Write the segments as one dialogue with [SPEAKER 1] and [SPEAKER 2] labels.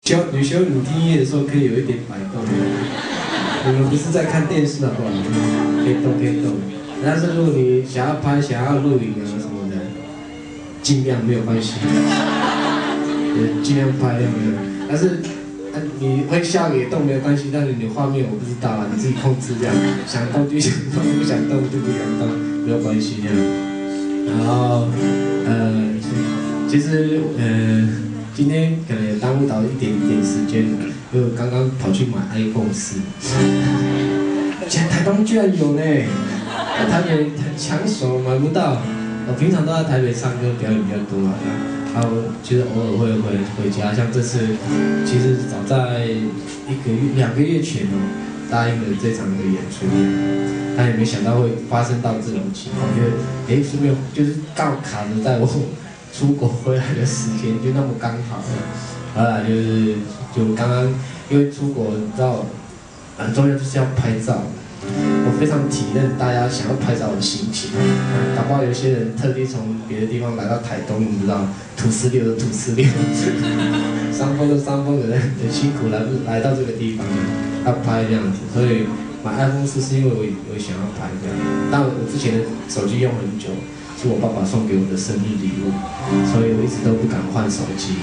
[SPEAKER 1] 修女听音乐的时候可以有一点摆动，你们不是在看电视好不好？可以动可以动。但是如果你想要拍、想要录影啊什么的，尽量没有关系，尽量拍有没有？但是你会笑也动没有关系，但是你的画面我不知道啊，你自己控制这样，想动就想动，不想动就不想动，没有关系这样。然后其实今天可能也耽误到一点点时间，因为我刚刚跑去买 iPhone 4，现在台东居然有呢，在台北很抢手，买不到。我平常都在台北唱歌表演比较多啊，然后其实偶尔会回家，像这次其实早在2个月前哦，答应了这场的演出，但也没想到会发生到这种情况，因为是没有，就是刚好卡着在我出国回来的时间，就那么刚好了。后来就刚刚因为出国，你知道，很重要就是要拍照。我非常体认大家想要拍照的心情，搞不好有些人特地从别的地方来到台东，你知道，土石流的土石流，伤风的伤风的人很辛苦来到这个地方要拍这样子，所以买 iPhone 4是因为我想要拍这样，但我之前的手机用很久，是我爸爸送给我的生日礼物，所以我一直都不敢换手机，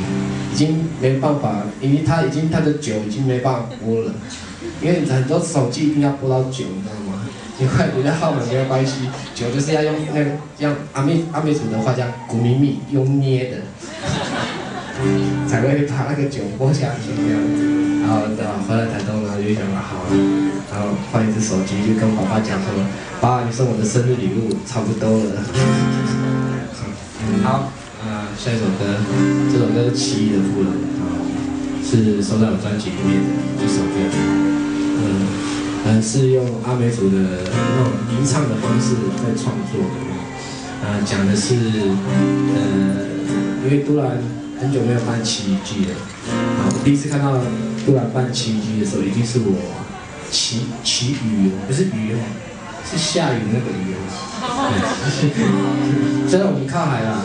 [SPEAKER 1] 已经没办法，因为它的9已经没办法拨了。因为很多手机一定要拨到9，你知道吗？你快你的号码没有关系，9就是要用那个像阿美族的话叫古咪咪，用捏的，才会把那个9拨下去这样子。然后回来台东，然后就想好了，然后换一只手机，就跟爸爸讲说，爸，你送我的生日礼物差不多了。好，下一首歌，这首歌是奇异的夫人，是收在我专辑里面的一首歌。是用阿美族的那种吟唱的方式在创作的。讲的是因为都兰很久没有办奇遇记了，我第一次看到都兰办奇遇记的时候，已经是我祈雨，不是雨哦，是下雨那个雨哦。虽然我们靠海啦，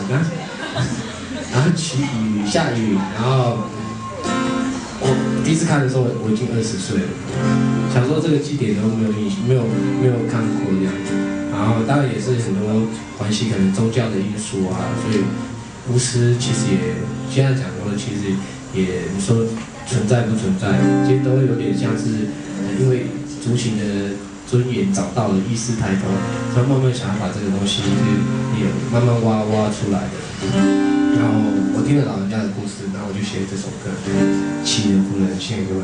[SPEAKER 1] 然后祈雨下雨，然后。我第一次看的时候，我已经20岁了。想说这个祭典都没有看过这样，然后当然也是很多关系可能宗教的因素啊，所以巫师其实也现在讲说，其实也你说存在不存在，其实都有点像是因为族群的尊严找到了，意识抬头，所以慢慢想要把这个东西也慢慢挖出来的。然后我听了老人家的故事，然后我就写这首歌《奇异的夫人》献给各位。